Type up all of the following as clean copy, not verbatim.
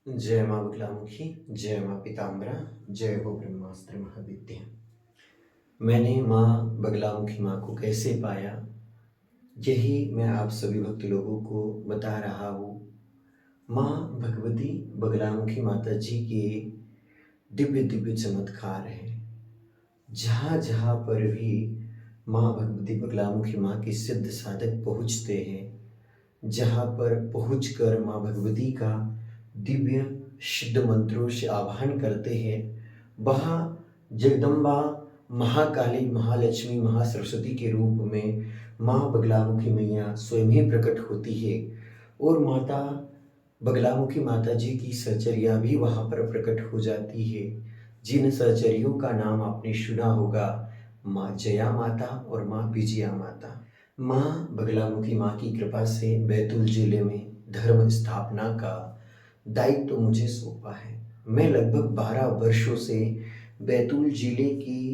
जय माँ बगलामुखी, जय माँ पीताम्बरा, जय हो ब्रह्मास्त्र महाविद्या। मैंने माँ बगलामुखी माँ को कैसे पाया, यही मैं आप सभी भक्त लोगों को बता रहा हूँ। माँ भगवती बगलामुखी माता जी के दिव्य दिव्य चमत्कार हैं। जहाँ जहाँ पर भी माँ भगवती बगलामुखी माँ के सिद्ध साधक पहुँचते हैं, जहाँ पर पहुँचकर माँ भगवती का दिव्य शुद्ध मंत्रों से आह्वान करते हैं, वहाँ जगदम्बा महाकाली महालक्ष्मी महासरस्वती के रूप में माँ बगलामुखी मैया स्वयं ही प्रकट होती है। और माता बगलामुखी माता जी की सहचर्या भी वहाँ पर प्रकट हो जाती है। जिन सहचर्यों का नाम आपने सुना होगा, माँ जया माता और माँ विजया माता। माँ बगलामुखी माँ की कृपा से बैतूल जिले में धर्म स्थापना का दायित्व तो मुझे सौंपा है। मैं लगभग 12 वर्षों से बैतूल जिले की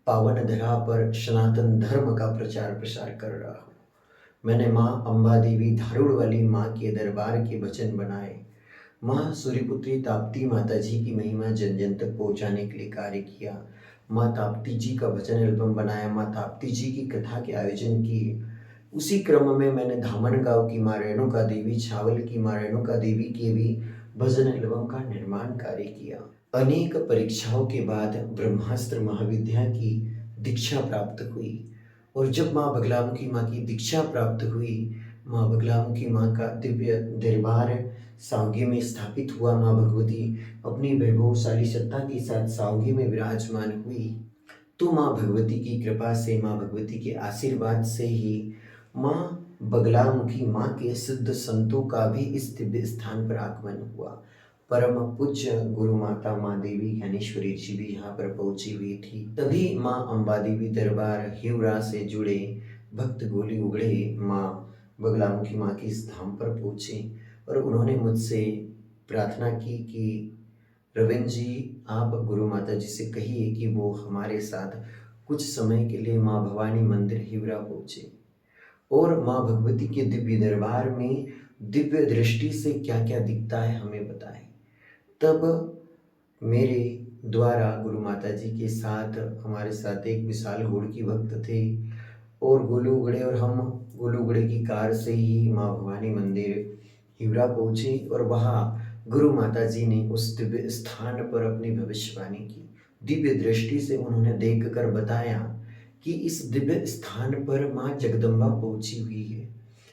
पावन धरा पर सनातन धर्म का प्रचार प्रसार कर रहा हूँ। मैंने माँ अम्बा देवी धारूड़ वाली माँ के दरबार के वचन बनाए। माँ सूर्यपुत्री ताप्ती माता जी की महिमा जन जन तक पहुँचाने के लिए कार्य किया। माँ ताप्ती जी का भजन एल्बम बनाया, माँ ताप्ती जी की कथा के आयोजन किए। उसी क्रम में मैंने धामनगांव की माँ रेणुका देवी, छावल की माँ रेणुका देवी के भी भजन एल्बम का निर्माण कार्य किया। अनेक परीक्षाओं के बाद ब्रह्मास्त्र महाविद्या की दीक्षा प्राप्त हुई। और जब माँ बगलामुखी माँ की दीक्षा प्राप्त हुई, माँ बगलामुखी माँ का दिव्य दरबार सावगी में स्थापित हुआ। माँ भगवती अपनी वैभवशाली सत्ता के साथ सावगी में विराजमान हुई। तो माँ भगवती की कृपा से, माँ भगवती के आशीर्वाद से ही माँ बगलामुखी माँ के सिद्ध संतों का भी इस दिव्य स्थान पर आगमन हुआ। परम पूज्य गुरु माता माँ देवी ज्ञानेश्वरी जी भी यहाँ पर पहुंची हुई थी। तभी माँ अम्बा देवी दरबार हिवरा से जुड़े भक्त गोली उगड़े माँ बगलामुखी माँ की इस धाम पर पहुंचे और उन्होंने मुझसे प्रार्थना की कि रविंद्र जी, आप गुरु माता जी से कहिए कि वो हमारे साथ कुछ समय के लिए माँ भवानी मंदिर हिवरा पहुँचे और माँ भगवती के दिव्य दरबार में दिव्य दृष्टि से क्या क्या दिखता है हमें बताएं। तब मेरे द्वारा गुरु माता जी के साथ, हमारे साथ एक विशाल घोड़ की भक्त थे और गोलू उगड़े और हम गोलू उगड़े की कार से ही माँ भवानी मंदिर हिवरा पहुँचे और वहाँ गुरु माता जी ने उस दिव्य स्थान पर अपनी भविष्यवाणी की। दिव्य दृष्टि से उन्होंने देखकर बताया कि इस दिव्य स्थान पर माँ जगदम्बा पहुँची हुई है।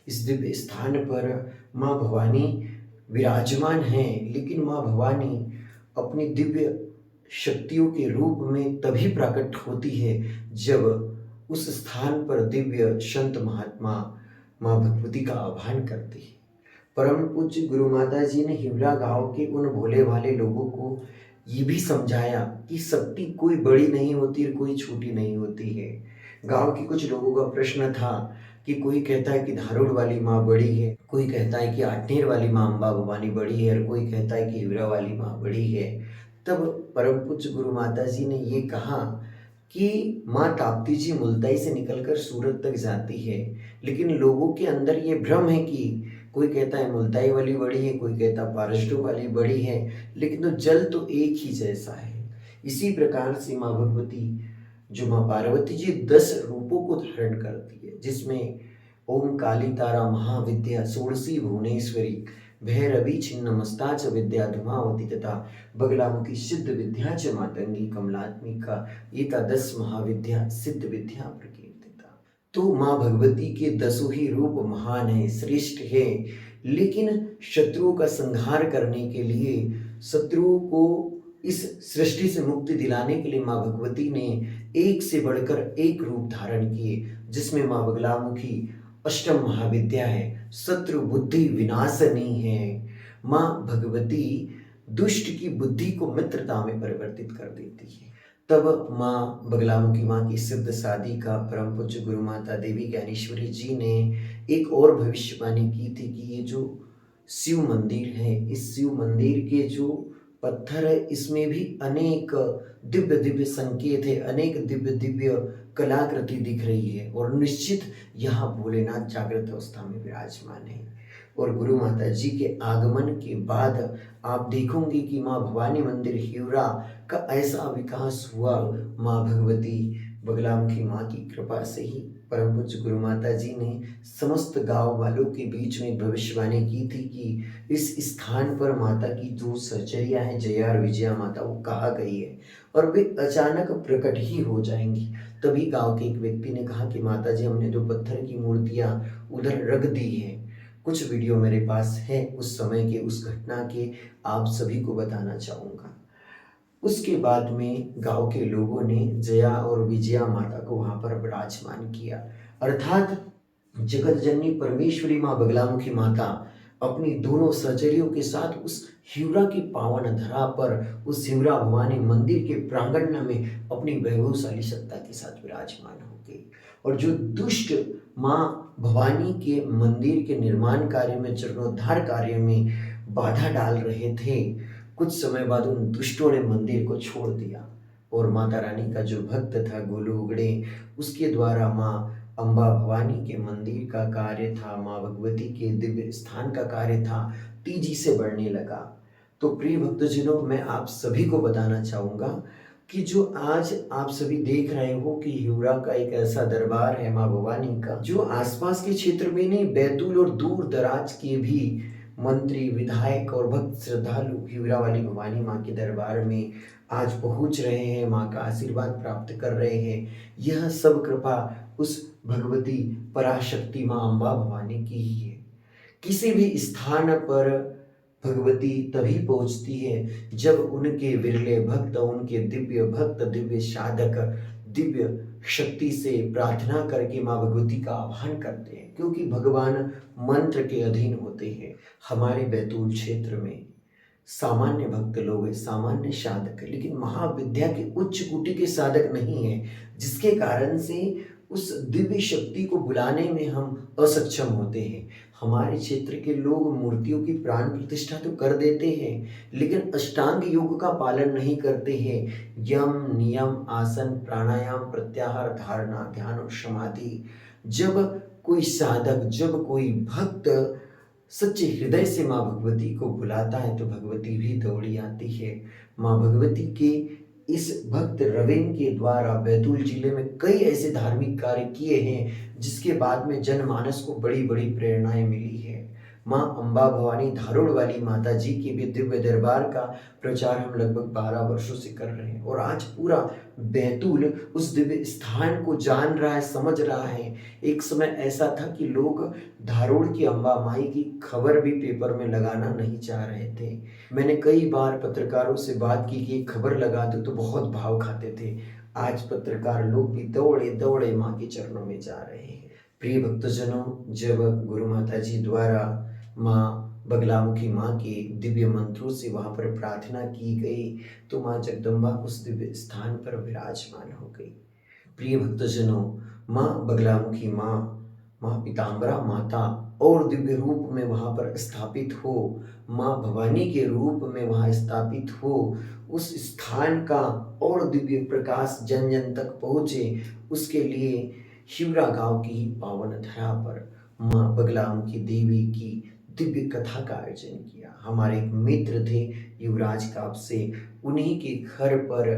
इस दिव्य स्थान पर माँ भवानी विराजमान है, लेकिन माँ भवानी अपनी दिव्य शक्तियों के रूप में तभी प्रकट होती है जब उस स्थान पर दिव्य संत महात्मा माँ भगवती का आह्वान करते हैं। परम पूज्य गुरु माता जी ने हिवरा गांव के उन भोले भाले लोगों को ये भी समझाया कि शक्ति कोई बड़ी नहीं होती और कोई छोटी नहीं होती है। गांव के कुछ लोगों का प्रश्न था कि कोई कहता है कि धारूड़ वाली माँ बड़ी है, कोई कहता है कि आठनेर वाली माँ अम्बा भवानी बड़ी है और कोई कहता है कि हिवरा वाली माँ बड़ी है। तब परम पूज्य गुरु माता जी ने ये कहा कि माँ ताप्ती जी मुल्ताई से निकलकर सूरत तक जाती है, लेकिन लोगों के अंदर ये भ्रम है कि कोई कहता है मुल्ताई वाली बड़ी है, कोई कहता पारस्टो वाली बड़ी है, लेकिन तो जल तो एक ही जैसा है। इसी प्रकार से माँ भगवती जो माँ पार्वती जी 10 रूपों को धारण करती है, जिसमें ओम काली तारा महाविद्या षोडशी भुवनेश्वरी भैरवी छिन्नमस्ता च विद्या धुमावती तथा बगलामुखी सिद्ध विद्या च मातंगी कमलात्मिका एकादश महाविद्या सिद्ध विद्या प्रकीर्तिता। तो माँ भगवती के 10 ही रूप महान है, श्रेष्ठ है, लेकिन शत्रुओं का संहार करने के लिए, शत्रुओं को इस सृष्टि से मुक्ति दिलाने के लिए माँ भगवती ने एक से बढ़कर एक रूप धारण किए, जिसमें माँ बगलामुखी अष्टम महाविद्या है, शत्रु बुद्धि विनाशनी है। माँ भगवती दुष्ट की बुद्धि को मित्रता में परिवर्तित कर देती है। तब माँ बगलामुखी माँ की सिद्ध शादी का परम पूज्य गुरु माता देवी ज्ञानेश्वरी जी ने एक और भविष्यवाणी की थी कि ये जो शिव मंदिर है, इस शिव मंदिर के जो पत्थर है, इसमें भी अनेक दिव्य दिव्य संकेत है, अनेक दिव्य दिव्य कलाकृति दिख रही है और निश्चित यहाँ भोलेनाथ जागृत अवस्था में विराजमान है। और गुरु माता जी के आगमन के बाद आप देखोगे कि माँ भवानी मंदिर हिवरा का ऐसा विकास हुआ। माँ भगवती बगलामुखी माँ की कृपा से ही परम पूज्य गुरु माता जी ने समस्त गांव वालों के बीच में भविष्यवाणी की थी कि इस स्थान पर माता की जो सहचर्या है जया और विजया माता, वो कहा गई है और वे अचानक प्रकट ही हो जाएंगी। तभी गांव के एक व्यक्ति ने कहा कि माता जी, हमने जो पत्थर की मूर्तियां उधर रख दी है, कुछ वीडियो मेरे पास है उस समय के, उस घटना के, आप सभी को बताना चाहूँगा। उसके बाद में गांव के लोगों ने जया और विजया माता को वहां पर विराजमान किया, अर्थात जगत जननी परमेश्वरी माँ बगलामुखी माता अपनी दोनों सहचरियों के साथ उस हिवरा की पावन धरा पर, उस हिवरा भवानी मंदिर के प्रांगण में अपनी वैभवशाली सत्ता के साथ विराजमान हो गई। और जो दुष्ट माँ भवानी के मंदिर के निर्माण कार्य में, जीर्णोद्धार कार्य में बाधा डाल रहे थे, कुछ समय बाद उन दुष्टों ने मंदिर को छोड़ दिया और माता रानी का जो भक्त था गोलू उगड़े, उसके द्वारा माँ अम्बा भवानी के मंदिर का कार्य था, माँ भगवती के दिव्य स्थान का कार्य था, तेजी से बढ़ने लगा। तो प्रिय भक्तजनों, मैं आप सभी को बताना चाहूँगा कि जो आज आप सभी देख रहे हो कि हिवरा का एक ऐसा दरबार है माँ भवानी का, जो आसपास के क्षेत्र में नहीं, बैतूल और दूर दराज के भी मंत्री, विधायक और भक्त श्रद्धालु हिवरा वाली भवानी माँ के दरबार में आज पहुंच रहे हैं, माँ का आशीर्वाद प्राप्त कर रहे हैं। यह सब कृपा उस भगवती पराशक्ति माँ अम्बा भवानी की ही है। किसी भी स्थान पर भगवती तभी पहुंचती है जब उनके विरले भक्त, उनके दिव्य भक्त, दिव्य साधक दिव्य शक्ति से प्रार्थना करके माँ भगवती का आह्वान करते हैं, क्योंकि भगवान मंत्र के अधीन होते हैं। हमारे बैतूल क्षेत्र में सामान्य भक्त लोग हैं, सामान्य साधक है, लेकिन महाविद्या के उच्च कोटि के साधक नहीं है, जिसके कारण से उस दिव्य शक्ति को बुलाने में हम असक्षम होते हैं। हमारे क्षेत्र के लोग मूर्तियों की प्राण प्रतिष्ठा तो कर देते हैं, लेकिन अष्टांग योग का पालन नहीं करते हैं। यम, नियम, आसन, प्राणायाम, प्रत्याहार, धारणा, ध्यान और समाधि। जब कोई साधक, जब कोई भक्त सच्चे हृदय से माँ भगवती को बुलाता है तो भगवती भी दौड़ी आती है। माँ भगवती के इस भक्त रवेन के द्वारा बैतूल जिले में कई ऐसे धार्मिक कार्य किए हैं, जिसके बाद में जनमानस को बड़ी बड़ी प्रेरणाएं मिली है। माँ अम्बा भवानी धारोड़ वाली माता जी के भी दिव्य दरबार का प्रचार हम लगभग 12 वर्षों से कर रहे हैं और आज पूरा बैतूल उस दिव्य स्थान को जान रहा है, समझ रहा है। एक समय ऐसा था कि लोग धारोड़ की अम्बा माई की खबर भी पेपर में लगाना नहीं चाह रहे थे। मैंने कई बार पत्रकारों से बात की कि खबर लगा दो, तो बहुत भाव खाते थे। आज पत्रकार लोग भी दौड़े दौड़े माँ के चरणों में जा रहे हैं। प्रिय भक्तजनों, जब गुरु माता जी द्वारा माँ बगलामुखी माँ के दिव्य मंत्रों से वहाँ पर प्रार्थना की गई, तो माँ जगदम्बा उस दिव्य स्थान पर विराजमान हो गई। प्रिय भक्तजनों, माँ बगलामुखी माँ, माँ पीताम्बरा माता और दिव्य रूप में वहाँ पर स्थापित हो, माँ भवानी के रूप में वहाँ स्थापित हो, उस स्थान का और दिव्य प्रकाश जन जन तक पहुँचे, उसके लिए हिवरा गांव की पावन धरा पर माँ बगलामुखी देवी की दिव्य कथा का आयोजन किया। हमारे एक मित्र थे युवराज काप से, उन्हीं के घर पर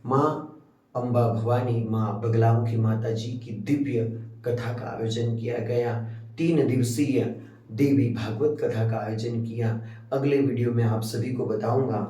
माँ अम्बा भवानी, माँ बगलामुखी माता जी की दिव्य कथा का आयोजन किया गया। 3 दिवसीय देवी भागवत कथा का आयोजन किया। अगले वीडियो में आप सभी को बताऊंगा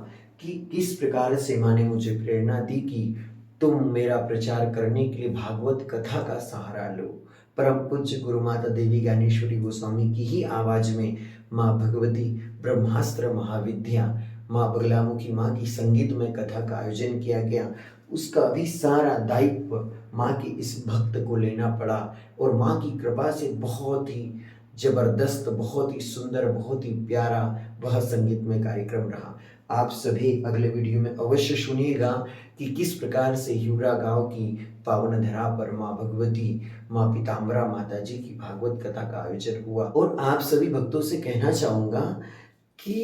कि किस प्रकार से माँ ने मुझे प्रेरणा दी कि तुम मेरा प्रचार करने के लिए भागवत कथा का सहारा लो। परम पूज्य गुरु माता देवी ज्ञानेश्वरी गोस्वामी की ही आवाज में माँ भगवती ब्रह्मास्त्र महाविद्या, माँ बगलामुखी माँ की संगीतमय कथा का आयोजन किया गया। उसका भी सारा दायित्व माँ के इस भक्त को लेना पड़ा और माँ की कृपा से बहुत ही जबरदस्त, बहुत ही सुंदर, बहुत ही प्यारा वह संगीतमय कार्यक्रम रहा। आप सभी अगले वीडियो में अवश्य सुनिएगा कि किस प्रकार से हिवरा गांव की पावन धरा पर माँ भगवती, माँ पीताम्बरा माता जी की भागवत कथा का आयोजन हुआ। और आप सभी भक्तों से कहना चाहूंगा कि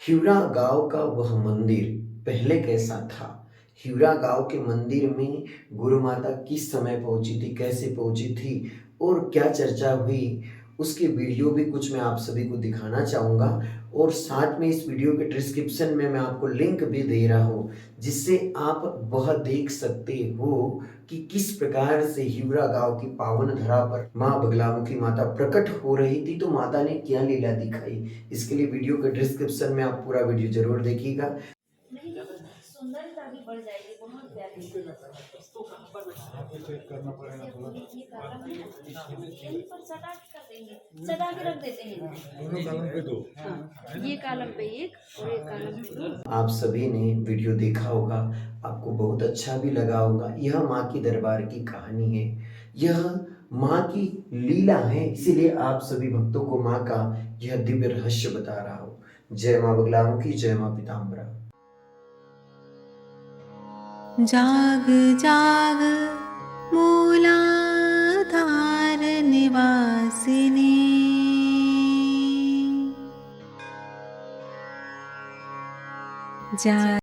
हिवरा गांव का वह मंदिर पहले कैसा था, हिवरा गांव के मंदिर में गुरु माता किस समय पहुंची थी, कैसे पहुंची थी और क्या चर्चा हुई, उसके वीडियो भी कुछ मैं आप सभी को दिखाना चाहूँगा और साथ में इस वीडियो के डिस्क्रिप्शन में मैं आपको लिंक भी दे रहा हूँ, जिससे आप वह देख सकते हो कि किस प्रकार से हिवरा गाँव की पावन धरा पर माँ बगलामुखी माता प्रकट हो रही थी, तो माता ने क्या लीला दिखाई। इसके लिए वीडियो के डिस्क्रिप्शन में आप पूरा वीडियो ज़रूर देखिएगा। नहीं सुंदरता भी बढ़ जाएगी, बहुत प्यारी। चेक करना पड़ेगा थोड़ा। ये कॉलम है ना, यहीं पर सटा के कर देंगे, सटा के रख देते हैं। दोनों कॉलम पे दो। हाँ, ये कॉलम पे एक और एक कॉलम पे दो। आप सभी ने वीडियो देखा होगा, आपको बहुत अच्छा भी लगा होगा। यह माँ की दरबार की कहानी है, यह माँ की लीला है, इसीलिए आप सभी भक्तों को माँ का यह दिव्य रहस्य बता रहा हूँ। जय माँ बगलामुखी, जय माँ पीताम्बरा। जाग जाग मूलाधार निवासिनी, जा